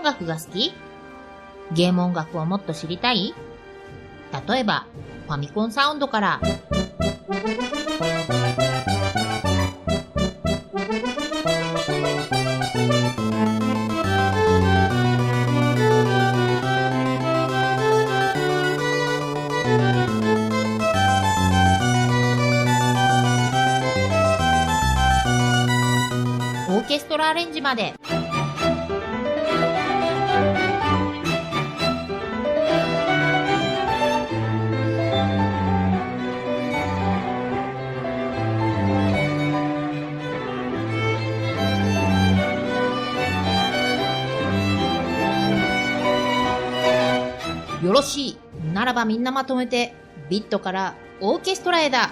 楽が好き？ゲーム音楽をもっと知りたい？例えば、ファミコンサウンドから。オーケストラアレンジまで。よろしい。ならばみんなまとめて、ビットからオーケストラへだ。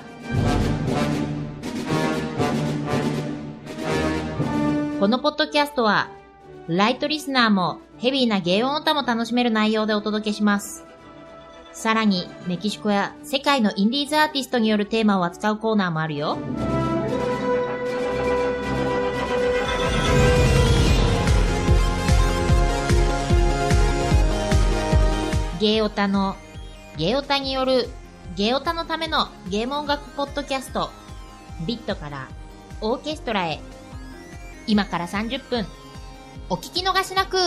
このポッドキャストは、ライトリスナーもヘビーなゲー音オタも楽しめる内容でお届けします。さらに、メキシコや世界のインディーズアーティストによるテーマを扱うコーナーもあるよ。ゲーオタの、ゲーオタによる、ゲーオタのためのゲーム音楽ポッドキャスト、ビットからオーケストラへ。今から30分、お聞き逃しなく。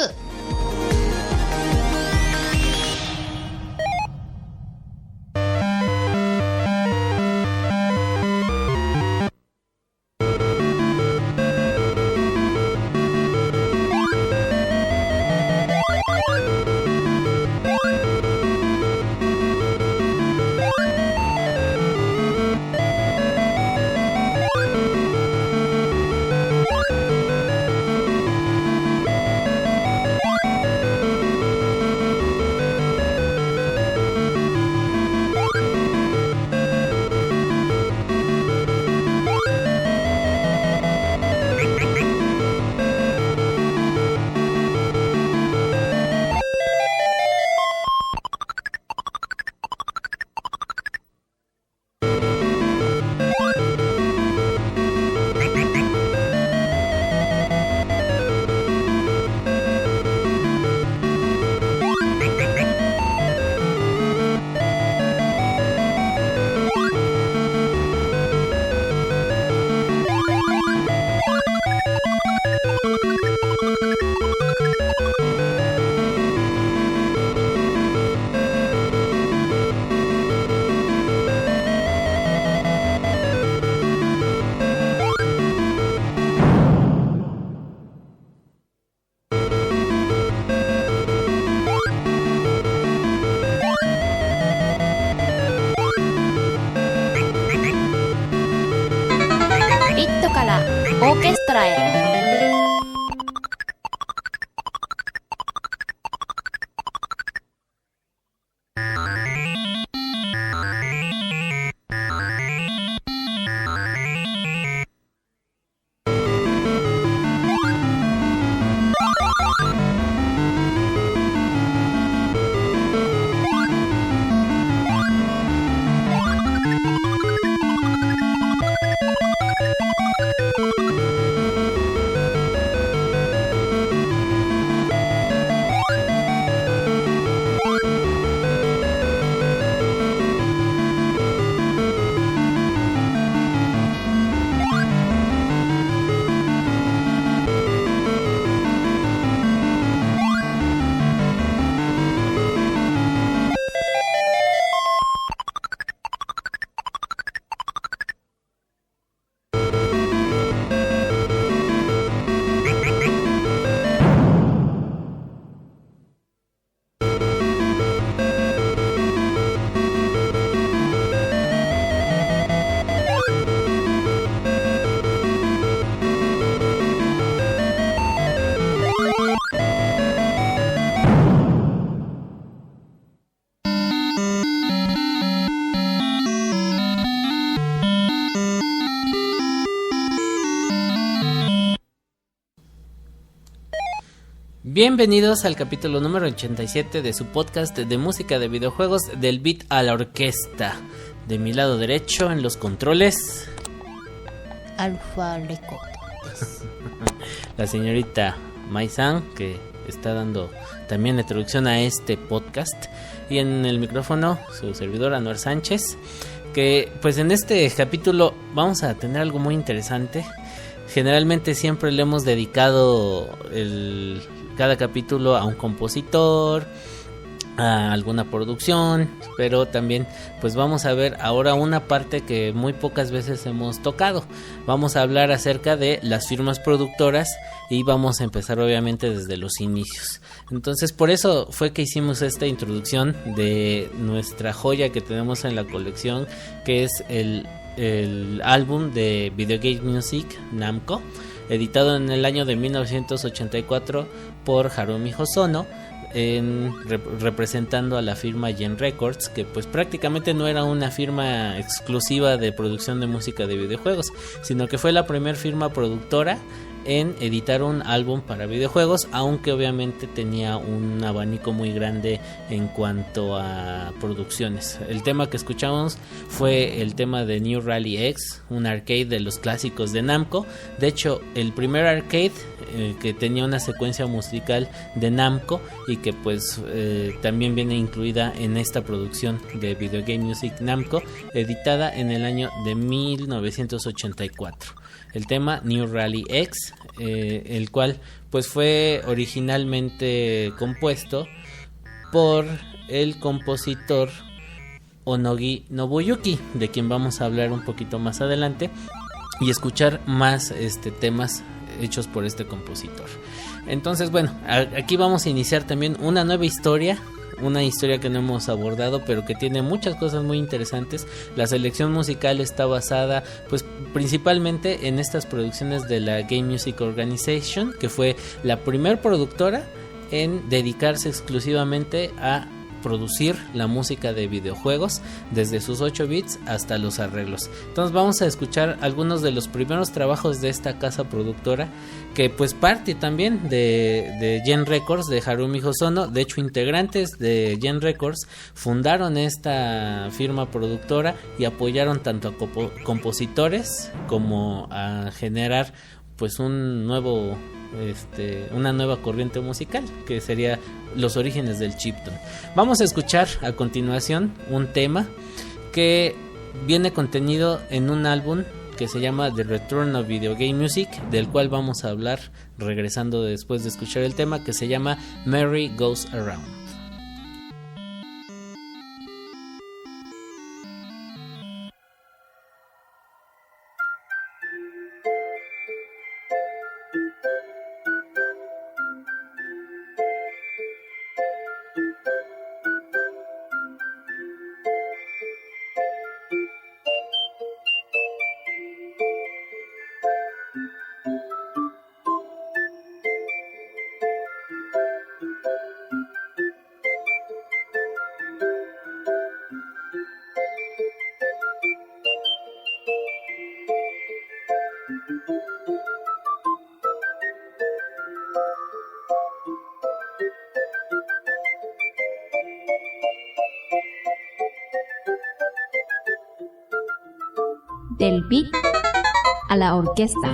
オーケストラへ。Bienvenidos al capítulo número 87 de su podcast de música de videojuegos del beat a la orquesta. De mi lado derecho en los controles, Alfa Records. la señorita Mai-san, que está dando también la introducción a este podcast. Y en el micrófono, su servidor Anuar Sánchez, que pues en este capítulo vamos a tener algo muy interesante. Generalmente siempre le hemos dedicado cada capítulo a un compositor, a alguna producción, pero también pues vamos a ver ahora una parte que muy pocas veces hemos tocado. Vamos a hablar acerca de las firmas productoras y vamos a empezar obviamente desde los inicios. Entonces por eso fue que hicimos esta introducción de nuestra joya que tenemos en la colección, que es el álbum de Video Game Music Namco, editado en el año de 1984 por Harumi Hosono, representando a la firma Gen Records, que pues prácticamente no era una firma exclusiva de producción de música de videojuegos, sino que fue la primera firma productora en editar un álbum para videojuegos, aunque obviamente tenía un abanico muy grande en cuanto a producciones. El tema que escuchamos fue el tema de New Rally X, un arcade de los clásicos de Namco. De hecho, el primer arcade que tenía una secuencia musical de Namco y que pues también viene incluida en esta producción de Video Game Music Namco, editada en el año de 1984. El tema New Rally X, el cual pues fue originalmente compuesto por el compositor Onogi Nobuyuki, de quien vamos a hablar un poquito más adelante y escuchar más temas hechos por este compositor. Entonces bueno, aquí vamos a iniciar también una nueva historia. Una historia que no hemos abordado, pero que tiene muchas cosas muy interesantes. La selección musical está basada pues principalmente en estas producciones de la Game Music Organization, que fue la primer productora en dedicarse exclusivamente a producir la música de videojuegos, desde sus 8 bits hasta los arreglos. Entonces vamos a escuchar algunos de los primeros trabajos de esta casa productora, que pues parte también de Gen Records, de Harumi Hosono. De hecho, integrantes de Gen Records fundaron esta firma productora y apoyaron tanto a compositores como a generar pues un nuevo una nueva corriente musical, que sería los orígenes del chiptune. Vamos a escuchar a continuación un tema que viene contenido en un álbum que se llama The Return of Video Game Music, del cual vamos a hablar regresando después de escuchar el tema, que se llama Merry Goes Around. Del beat a la orquesta.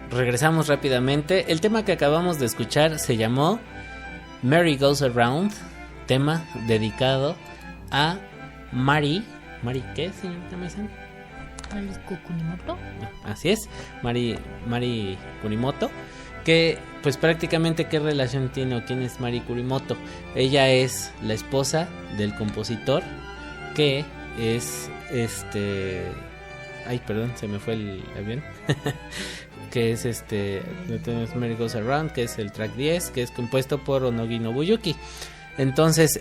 Regresamos rápidamente. El tema que acabamos de escuchar se llamó Merry Goes Around, tema dedicado a Mari. ¿Mari qué, señorita Mason? Kunimoto. Así es, Mari Kunimoto, que pues prácticamente qué relación tiene o quién es Mari Kunimoto. Ella es la esposa del compositor, que es ay, perdón, se me fue el avión. Que es tenemos Merry Goes Around, que es el track 10, que es compuesto por Onogi Nobuyuki. Entonces,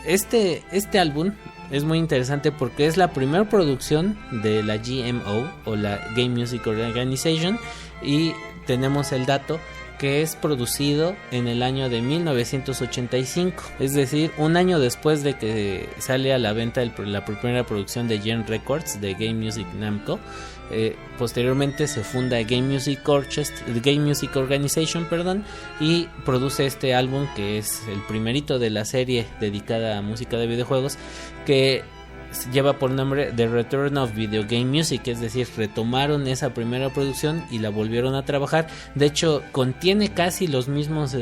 este álbum es muy interesante porque es la primera producción de la GMO, o la Game Music Organization, y tenemos el dato que es producido en el año de 1985, es decir, un año después de que sale a la venta la primera producción de Gen Records de Game Music Namco. Posteriormente se funda Game Music Organization, y produce este álbum, que es el primerito de la serie dedicada a música de videojuegos, que lleva por nombre The Return of Video Game Music, es decir, retomaron esa primera producción y la volvieron a trabajar. De hecho, contiene casi los mismos,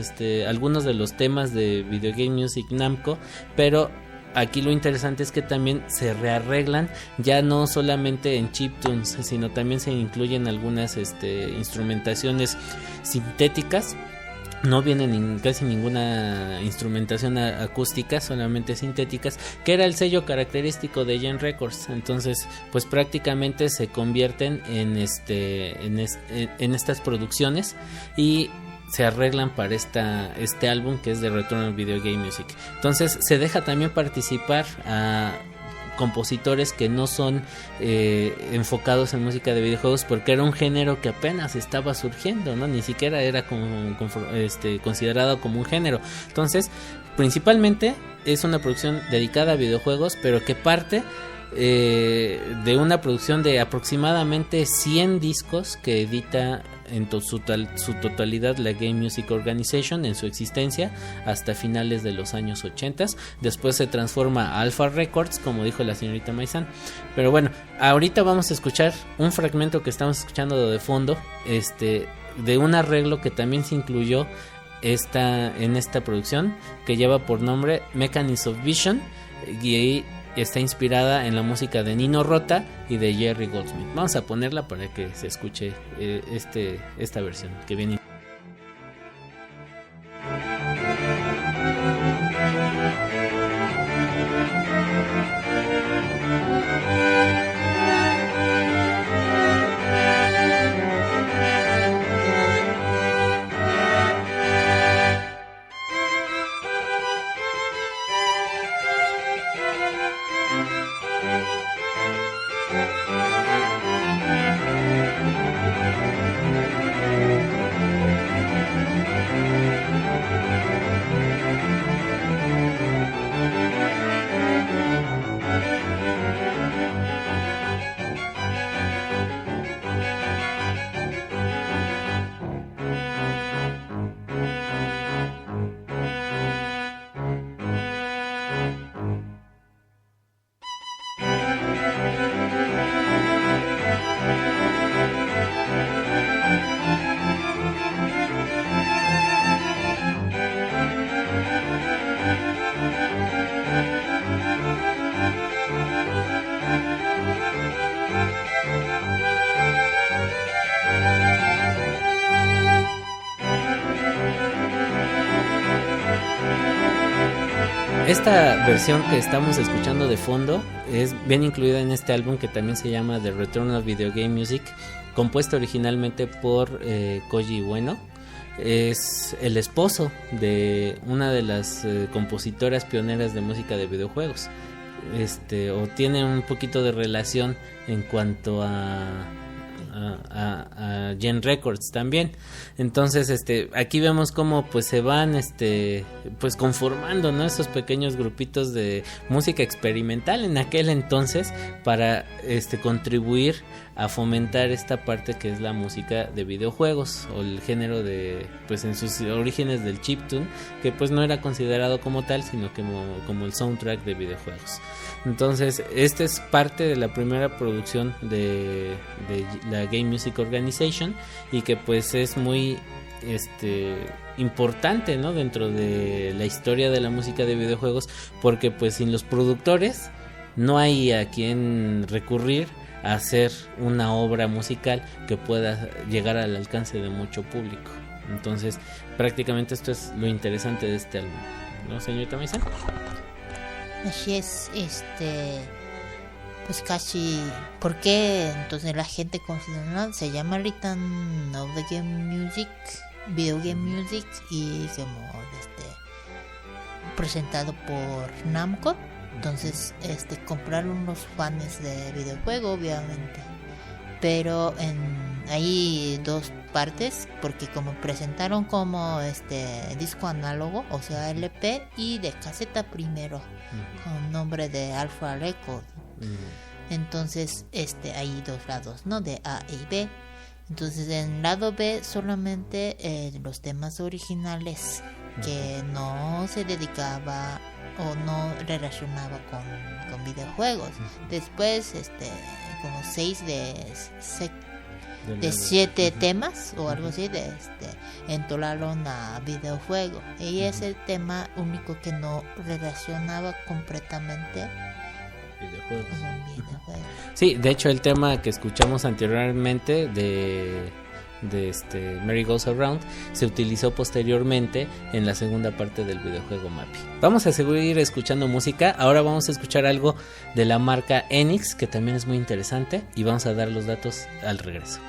algunos de los temas de Video Game Music Namco, pero aquí lo interesante es que también se rearreglan, ya no solamente en chiptunes, sino también se incluyen algunas instrumentaciones sintéticas. No viene casi ninguna instrumentación acústica, solamente sintéticas, que era el sello característico de Gen Records. Entonces, pues prácticamente se convierten en estas producciones y se arreglan para este álbum, que es de Return of Video Game Music. Entonces se deja también participar a compositores que no son enfocados en música de videojuegos, porque era un género que apenas estaba surgiendo, ¿no? Ni siquiera era considerado como un género. Entonces, principalmente es una producción dedicada a videojuegos, pero que parte de una producción de aproximadamente 100 discos que edita en su totalidad la Game Music Organization en su existencia hasta finales de los años 80. Después se transforma a Alpha Records, como dijo la señorita Maizan. Pero bueno, ahorita vamos a escuchar un fragmento que estamos escuchando de fondo, de un arreglo que también se incluyó en esta producción, que lleva por nombre Mechanism of Vision, y está inspirada en la música de Nino Rota y de Jerry Goldsmith. Vamos a ponerla para que se escuche esta versión que viene. Esta versión que estamos escuchando de fondo es bien incluida en este álbum, que también se llama The Return of Video Game Music, compuesto originalmente por Koji Ueno. Es el esposo de una de las compositoras pioneras de música de videojuegos, o tiene un poquito de relación en cuanto a Gen Records también. Entonces aquí vemos cómo pues se van pues conformando, ¿no?, esos pequeños grupitos de música experimental en aquel entonces para contribuir a fomentar esta parte que es la música de videojuegos, o el género de, pues en sus orígenes, del chiptune, que pues no era considerado como tal, sino como el soundtrack de videojuegos. Entonces esta es parte de la primera producción de la Game Music Organization, y que pues es muy importante, ¿no?, dentro de la historia de la música de videojuegos, porque pues sin los productores no hay a quien recurrir a hacer una obra musical que pueda llegar al alcance de mucho público. Entonces prácticamente esto es lo interesante de este álbum, ¿no, señorita Maisa? Así es, pues casi, ¿por qué entonces la gente considera, ¿no? Se llama Return of the Game Music, Video Game Music, y como presentado por Namco. Entonces compraron los fans de videojuego, obviamente, pero hay dos partes, porque como presentaron como disco análogo, o sea LP, y de caseta primero, con nombre de Alpha Record. Entonces hay dos lados, ¿no? De A y B. Entonces en lado B solamente los temas originales que no se dedicaba o no relacionaba con videojuegos. Después como 6 de 7 temas o algo así entonaron a videojuego, y ese tema único que no relacionaba completamente videojuegos. con videojuegos. Sí, de hecho el tema que escuchamos anteriormente de Merry Goes Around se utilizó posteriormente en la segunda parte del videojuego Mappy. Vamos a seguir escuchando música. Ahora vamos a escuchar algo de la marca Enix, que también es muy interesante, y vamos a dar los datos al regreso.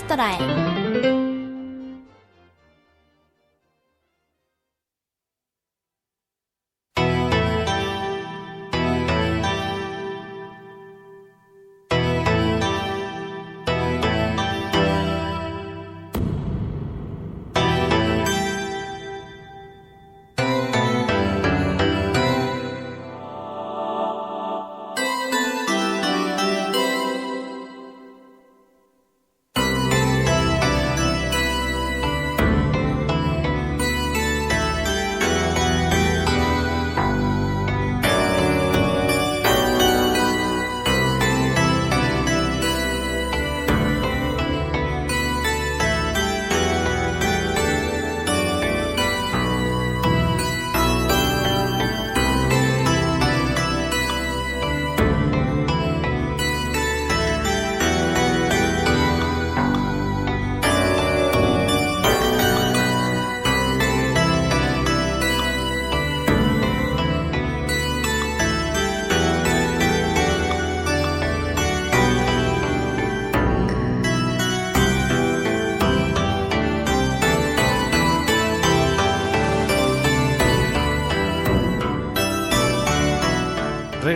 ストラへ。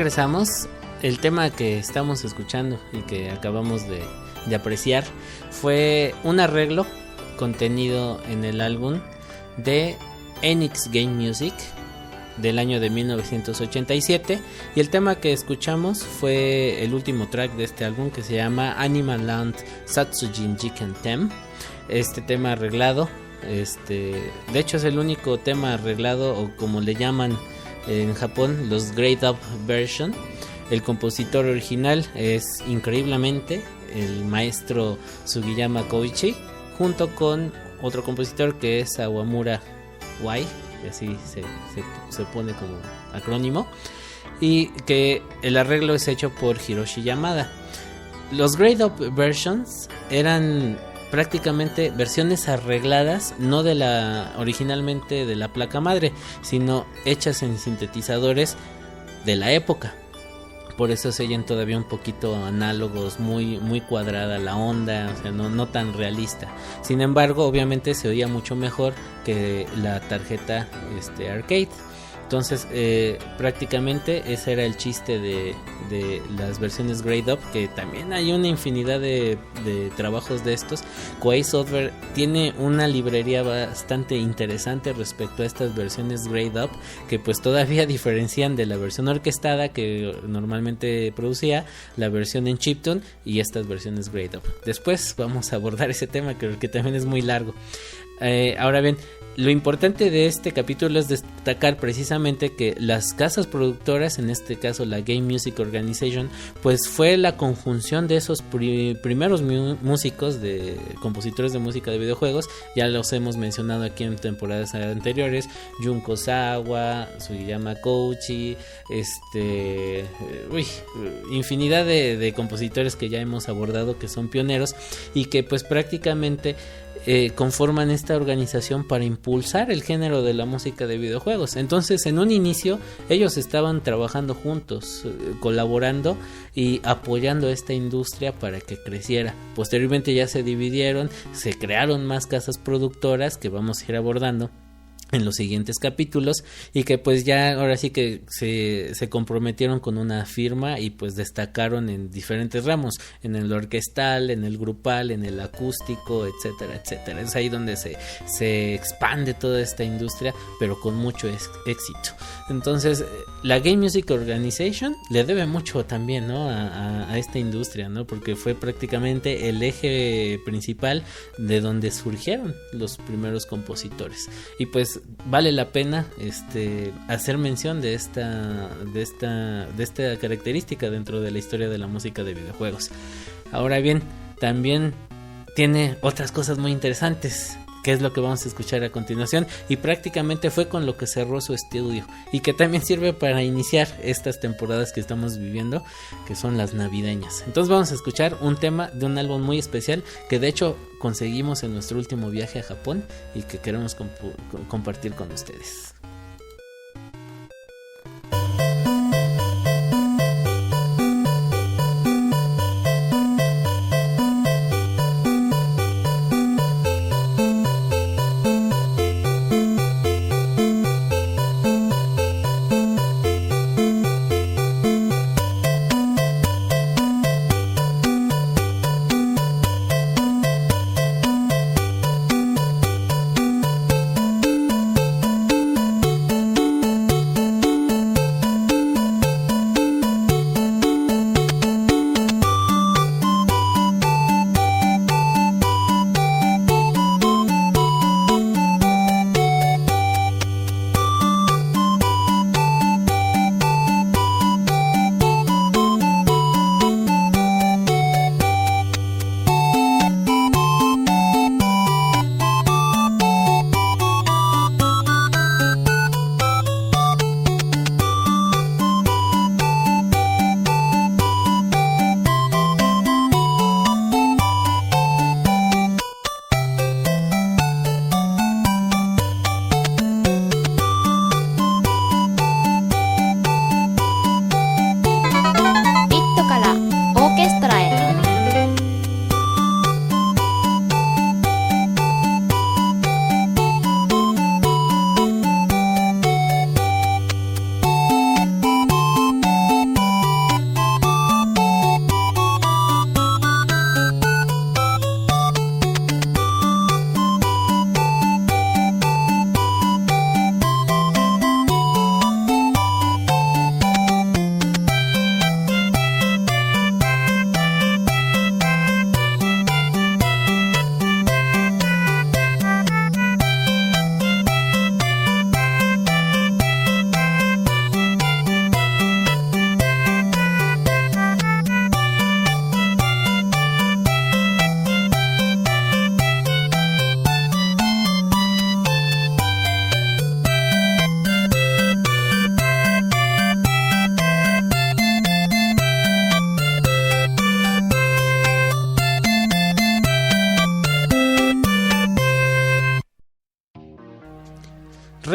regresamos. El tema que estamos escuchando y que acabamos de apreciar fue un arreglo contenido en el álbum de Enix Game Music del año de 1987, y el tema que escuchamos fue el último track de este álbum, que se llama Animal Land Satsujin Jiken Tem. Este tema arreglado, de hecho es el único tema arreglado, o como le llaman en Japón, los Grade Up Version. El compositor original es increíblemente el maestro Sugiyama Koichi, junto con otro compositor que es Awamura Wai, y así se pone como acrónimo, y que el arreglo es hecho por Hiroshi Yamada. Los Grade Up Versions eran prácticamente versiones arregladas, no de la originalmente de la placa madre, sino hechas en sintetizadores de la época. Por eso se oyen todavía un poquito análogos, muy cuadrada la onda, o sea, no tan realista. Sin embargo, obviamente se oía mucho mejor que la tarjeta arcade. Entonces, prácticamente ese era el chiste de las versiones Grade Up, que también hay una infinidad de trabajos de estos. Koei Software tiene una librería bastante interesante respecto a estas versiones Grade Up, que pues todavía diferencian de la versión orquestada que normalmente producía, la versión en chiptune y estas versiones Grade Up. Después vamos a abordar ese tema, que también es muy largo. Ahora bien, lo importante de este capítulo es destacar precisamente que las casas productoras, en este caso la Game Music Organization, pues fue la conjunción de esos primeros músicos, de compositores de música de videojuegos. Ya los hemos mencionado aquí en temporadas anteriores: Junko Sawa, Sugiyama Koichi, infinidad de compositores que ya hemos abordado, que son pioneros y que pues prácticamente conforman esta organización para impulsar el género de la música de videojuegos. Entonces, en un inicio ellos estaban trabajando juntos, colaborando y apoyando esta industria para que creciera. Posteriormente ya se dividieron, se crearon más casas productoras que vamos a ir abordando en los siguientes capítulos, y que pues ya ahora sí que se comprometieron con una firma y pues destacaron en diferentes ramos, en el orquestal, en el grupal, en el acústico, etcétera, etcétera. Es ahí donde se expande toda esta industria, pero con mucho éxito. Entonces, la Game Music Organization le debe mucho también, ¿no?, a esta industria, ¿no?, porque fue prácticamente el eje principal de donde surgieron los primeros compositores. Y pues vale la pena hacer mención de esta característica dentro de la historia de la música de videojuegos. Ahora bien, también tiene otras cosas muy interesantes, que es lo que vamos a escuchar a continuación, y prácticamente fue con lo que cerró su estudio, y que también sirve para iniciar estas temporadas que estamos viviendo, que son las navideñas. Entonces vamos a escuchar un tema de un álbum muy especial, que de hecho conseguimos en nuestro último viaje a Japón y que queremos compartir con ustedes.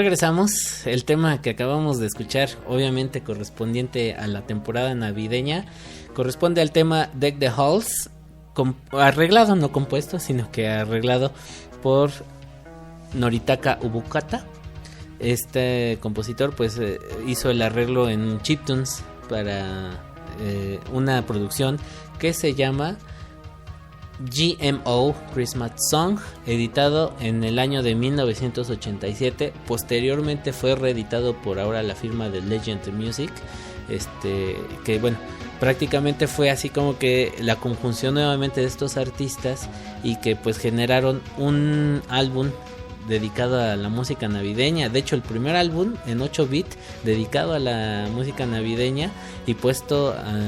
regresamos. El tema que acabamos de escuchar, obviamente correspondiente a la temporada navideña, corresponde al tema Deck the Halls, arreglado, no compuesto, sino que arreglado por Noritaka Ubukata. Este compositor pues hizo el arreglo en chiptunes para una producción que se llama GMO Christmas Song, editado en el año de 1987. Posteriormente fue reeditado por ahora la firma de Legend Music, que bueno, prácticamente fue así como que la conjunción nuevamente de estos artistas y que pues generaron un álbum dedicado a la música navideña. De hecho, el primer álbum en 8 bits dedicado a la música navideña y puesto a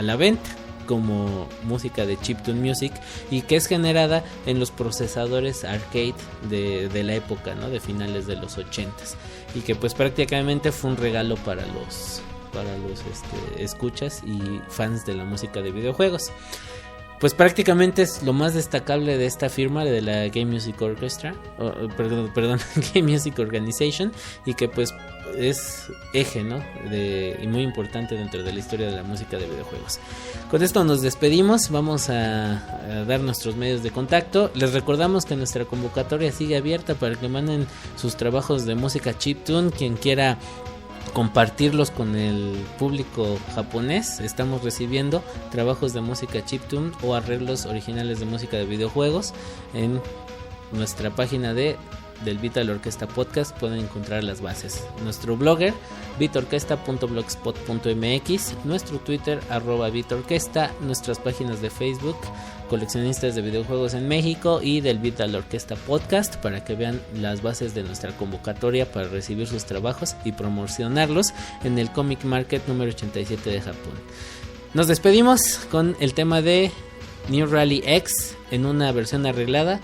la venta como música de chiptune music, y que es generada en los procesadores arcade de la época, ¿no? De finales de los 80s, y que pues prácticamente fue un regalo para los escuchas y fans de la música de videojuegos. Pues prácticamente es lo más destacable de esta firma, de la Game Music Orchestra, perdón, Game Music Organization, y que pues es eje, ¿no? Y muy importante dentro de la historia de la música de videojuegos. Con esto nos despedimos, vamos a dar nuestros medios de contacto. Les recordamos que nuestra convocatoria sigue abierta para que manden sus trabajos de música chiptune, quien quiera compartirlos con el público japonés. Estamos recibiendo trabajos de música chiptune o arreglos originales de música de videojuegos. En nuestra página del Vital Orquesta Podcast pueden encontrar las bases. Nuestro blogger vitorquesta.blogspot.mx, nuestro Twitter @vitorquesta, nuestras páginas de Facebook Coleccionistas de Videojuegos en México y del Vital Orquesta Podcast, para que vean las bases de nuestra convocatoria para recibir sus trabajos y promocionarlos en el Comic Market número 87 de Japón. Nos despedimos con el tema de New Rally X en una versión arreglada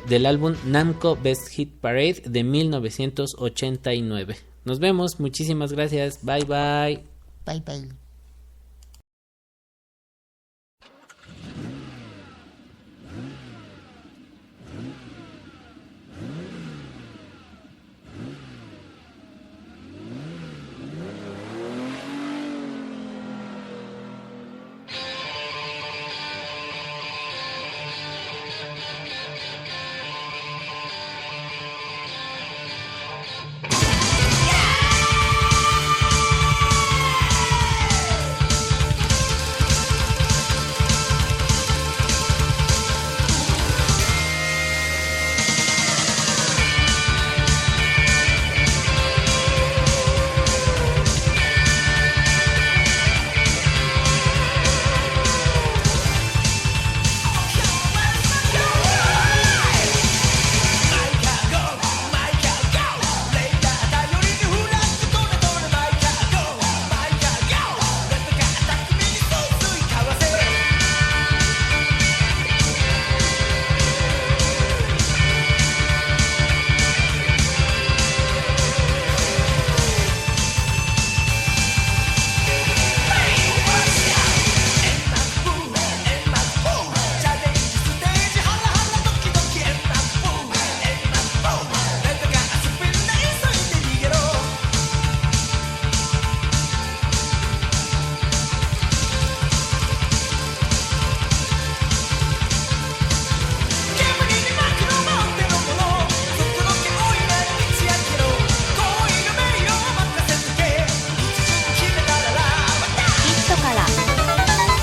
del álbum Namco Best Hit Parade de 1989. Nos vemos, muchísimas gracias, bye bye. Bye bye.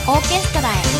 Orchestra